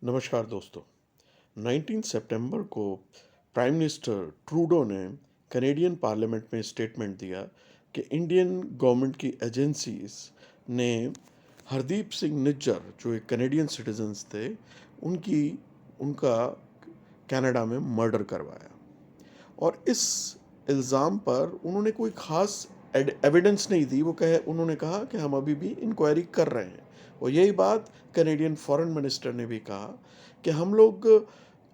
नमस्कार दोस्तों। 19 सितंबर को प्राइम मिनिस्टर ट्रूडो ने कनेडियन पार्लियामेंट में स्टेटमेंट दिया कि इंडियन गवर्नमेंट की एजेंसीज ने हरदीप सिंह निज्जर जो एक कनेडियन सिटीजन्स थे उनकी उनका कनाडा में मर्डर करवाया। और इस इल्ज़ाम पर उन्होंने कोई ख़ास एविडेंस नहीं दी। उन्होंने कहा कि हम अभी भी इंक्वायरी कर रहे हैं। और यही बात कनेडियन फॉरेन मिनिस्टर ने भी कहा कि हम लोग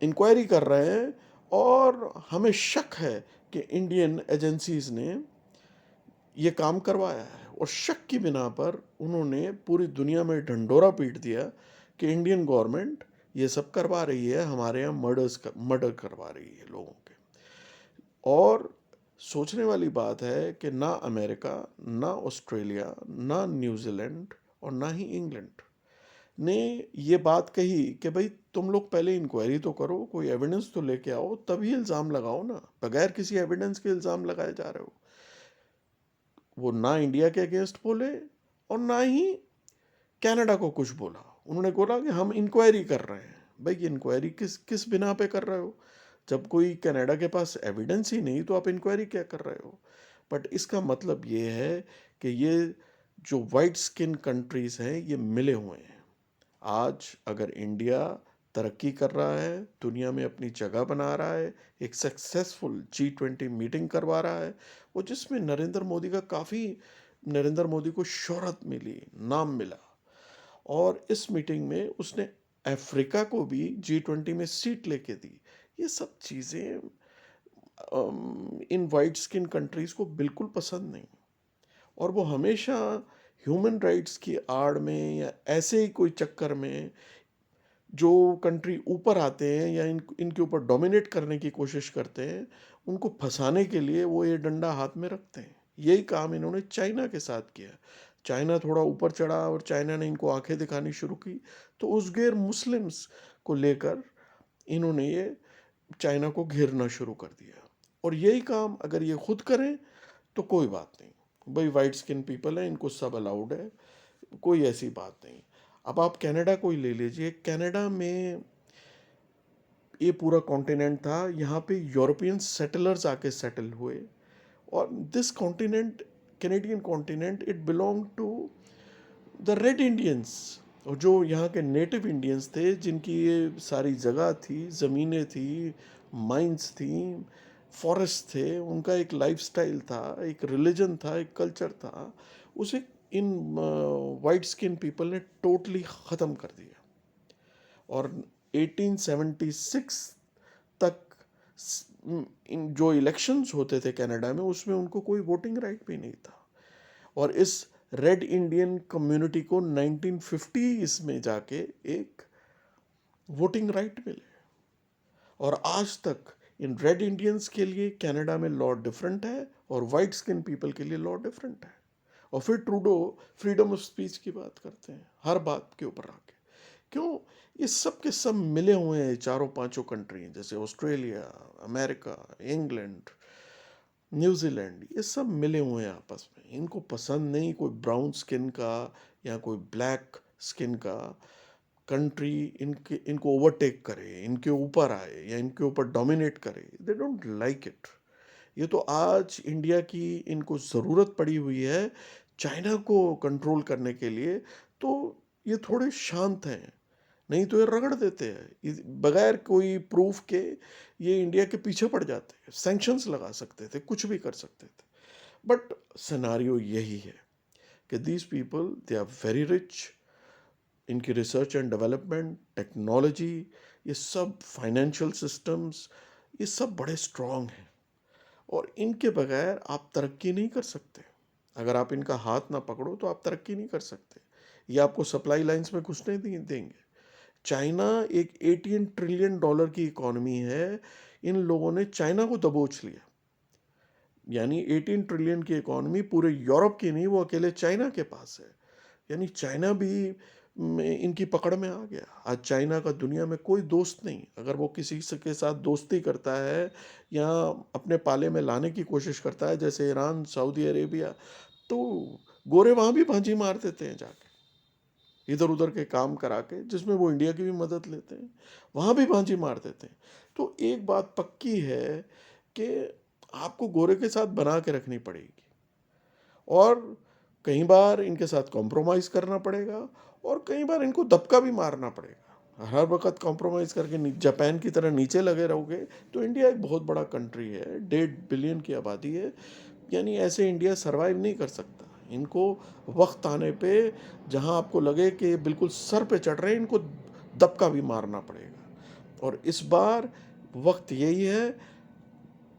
इंक्वायरी कर रहे हैं और हमें शक है कि इंडियन एजेंसीज ने ये काम करवाया है। और शक की बिना पर उन्होंने पूरी दुनिया में ढंढोरा पीट दिया कि इंडियन गवर्नमेंट ये सब करवा रही है, हमारे यहाँ मर्डर करवा रही है लोगों के। और सोचने वाली बात है कि ना अमेरिका, ना ऑस्ट्रेलिया, ना न्यूजीलैंड और ना ही इंग्लैंड ने ये बात कही कि भाई तुम लोग पहले इंक्वायरी तो करो, कोई एविडेंस तो लेके आओ, तभी इल्ज़ाम लगाओ ना। बगैर किसी एविडेंस के इल्ज़ाम लगाए जा रहे हो। वो ना इंडिया के अगेंस्ट बोले और ना ही कनाडा को कुछ बोला। उन्होंने बोला कि हम इंक्वायरी कर रहे हैं। भाई इंक्वायरी किस किस बिना पे कर रहे हो? जब कोई कनाडा के पास एविडेंस ही नहीं तो आप इंक्वायरी क्या कर रहे हो? बट इसका मतलब ये है कि ये जो वाइट स्किन कंट्रीज हैं ये मिले हुए हैं। आज अगर इंडिया तरक्की कर रहा है, दुनिया में अपनी जगह बना रहा है, एक सक्सेसफुल G20 मीटिंग करवा रहा है, वो जिसमें नरेंद्र मोदी को शोहरत मिली, नाम मिला। और इस मीटिंग में उसने अफ्रीका को भी G20 में सीट लेके दी। ये सब चीज़ें इन वाइट स्किन कंट्रीज़ को बिल्कुल पसंद नहीं। और वो हमेशा ह्यूमन राइट्स की आड़ में या ऐसे ही कोई चक्कर में जो कंट्री ऊपर आते हैं या इनके ऊपर डोमिनेट करने की कोशिश करते हैं, उनको फंसाने के लिए वो ये डंडा हाथ में रखते हैं। यही काम इन्होंने चाइना के साथ किया। चाइना थोड़ा ऊपर चढ़ा और चाइना ने इनको आंखें दिखानी शुरू की, तो उस गैर मुस्लिम्स को लेकर इन्होंने ये चाइना को घेरना शुरू कर दिया। और यही काम अगर ये खुद करें तो कोई बात नहीं, भाई वाइट स्किन पीपल है, इनको सब अलाउड है, कोई ऐसी बात नहीं। अब आप कनाडा को ही ले लीजिए। कनाडा में ये पूरा कॉन्टिनेंट था, यहाँ पे यूरोपियन सेटलर्स आके सेटल हुए। और this continent, Canadian continent, it belong to the Red Indians. और जो यहाँ के नेटिव इंडियंस थे, जिनकी ये सारी जगह थी, ज़मीनें थी, माइंस थी, फॉरेस्ट थे, उनका एक लाइफस्टाइल था, एक रिलीजन था, एक कल्चर था, उसे इन वाइट स्किन पीपल ने टोटली ख़त्म कर दिया। और 1876 तक इन जो इलेक्शंस होते थे कनाडा में, उसमें उनको कोई वोटिंग राइट भी नहीं था। और इस रेड इंडियन कम्युनिटी को 1950s में जाके एक वोटिंग राइट मिले। और आज तक इन रेड इंडियंस के लिए कनाडा में लॉ डिफरेंट है और वाइट स्किन पीपल के लिए लॉ डिफरेंट है। और फिर ट्रूडो फ्रीडम ऑफ स्पीच की बात करते हैं हर बात के ऊपर आके। क्यों? ये सब के सब मिले हुए हैं, चारों पांचों कंट्री, जैसे ऑस्ट्रेलिया, अमेरिका, इंग्लैंड, न्यूजीलैंड, ये सब मिले हुए हैं आपस में। इनको पसंद नहीं कोई ब्राउन स्किन का या कोई ब्लैक स्किन का कंट्री इनको ओवरटेक करे, इनके ऊपर आए या इनके ऊपर डोमिनेट करे। They don't like it. ये तो आज इंडिया की इनको ज़रूरत पड़ी हुई है चाइना को कंट्रोल करने के लिए, तो ये थोड़े शांत हैं। नहीं तो ये रगड़ देते हैं बगैर कोई प्रूफ के। ये इंडिया के पीछे पड़ जाते हैं, सैंक्शंस लगा सकते थे, कुछ भी कर सकते थे। बट सिनारियो यही है कि these people they are very rich. इनकी रिसर्च एंड डेवलपमेंट, टेक्नोलॉजी, ये सब फाइनेंशियल सिस्टम्स, ये सब बड़े स्ट्रॉन्ग हैं। और इनके बगैर आप तरक्की नहीं कर सकते। अगर आप इनका हाथ ना पकड़ो तो आप तरक्की नहीं कर सकते। ये आपको सप्लाई लाइंस में घुसने नहीं देंगे। चाइना एक $18 ट्रिलियन की इकॉनमी है। इन लोगों ने चाइना को दबोच लिया। यानी 18 ट्रिलियन की इकॉनमी पूरे यूरोप की नहीं, वो अकेले चाइना के पास है। यानी चाइना भी इनकी पकड़ में आ गया। आज चाइना का दुनिया में कोई दोस्त नहीं। अगर वो किसी से के साथ दोस्ती करता है या अपने पाले में लाने की कोशिश करता है, जैसे ईरान, सऊदी अरेबिया, तो गोरे वहाँ भी भांजी मार देते हैं जाके। इधर-उधर के काम करा के, जिसमें वो इंडिया की भी मदद लेते हैं, वहाँ भी बाजी मार देते हैं। तो एक बात पक्की है कि आपको गोरे के साथ बना के रखनी पड़ेगी और कई बार इनके साथ कॉम्प्रोमाइज़ करना पड़ेगा और कई बार इनको दबका भी मारना पड़ेगा। हर वक़्त कॉम्प्रोमाइज़ करके जापान की तरह नीचे लगे रहोगे तो इंडिया एक बहुत बड़ा कंट्री है, 1.5 बिलियन की आबादी है, यानी ऐसे इंडिया सर्वाइव नहीं कर सकता। इनको वक्त आने पे जहां आपको लगे कि बिल्कुल सर पे चढ़ रहे हैं, इनको दबका भी मारना पड़ेगा। और इस बार वक्त यही है।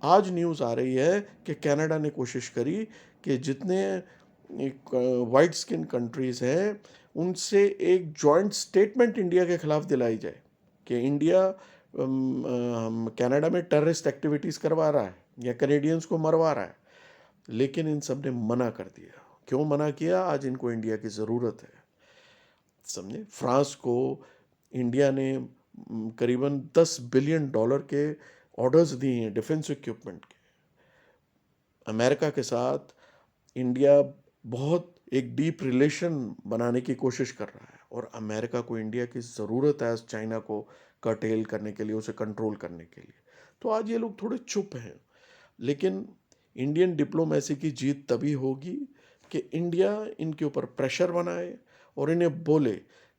आज न्यूज़ आ रही है कि कनाडा ने कोशिश करी कि जितने वाइट स्किन कंट्रीज़ हैं उनसे एक जॉइंट स्टेटमेंट इंडिया के खिलाफ दिलाई जाए कि इंडिया कनाडा में टेररिस्ट एक्टिविटीज़ करवा रहा है या कैनेडियंस को मरवा रहा है। लेकिन इन सब ने मना कर दिया। क्यों मना किया? आज इनको इंडिया की ज़रूरत है, समझे। फ्रांस को इंडिया ने करीबन $10 बिलियन के ऑर्डर्स दिए हैं डिफेंस इक्विपमेंट के। अमेरिका के साथ इंडिया बहुत एक डीप रिलेशन बनाने की कोशिश कर रहा है और अमेरिका को इंडिया की ज़रूरत है चाइना को कर्टेल करने के लिए, उसे कंट्रोल करने के लिए। तो आज ये लोग थोड़े चुप हैं, लेकिन इंडियन डिप्लोमेसी की जीत तभी होगी कि इंडिया इनके ऊपर प्रेशर बनाए और इन्हें बोले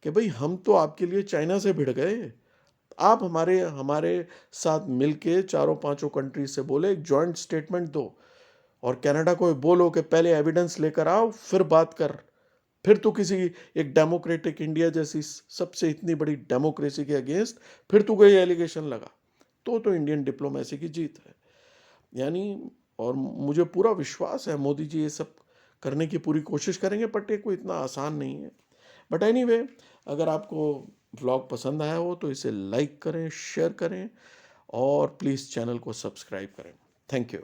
कि भाई हम तो आपके लिए चाइना से भिड़ गए, आप हमारे हमारे साथ मिलके चारों पांचों कंट्री से बोले एक जॉइंट स्टेटमेंट दो और कनाडा को बोलो कि पहले एविडेंस लेकर आओ फिर बात कर। फिर तो किसी एक डेमोक्रेटिक इंडिया जैसी सबसे इतनी बड़ी डेमोक्रेसी के अगेंस्ट फिर तो कोई एलिगेशन लगा तो इंडियन डिप्लोमेसी की जीत है। यानी और मुझे पूरा विश्वास है मोदी जी ये सब करने की पूरी कोशिश करेंगे, बट ये कोई इतना आसान नहीं है। बट एनीवे, अगर आपको व्लॉग पसंद आया हो तो इसे लाइक करें, शेयर करें और प्लीज़ चैनल को सब्सक्राइब करें। Thank you.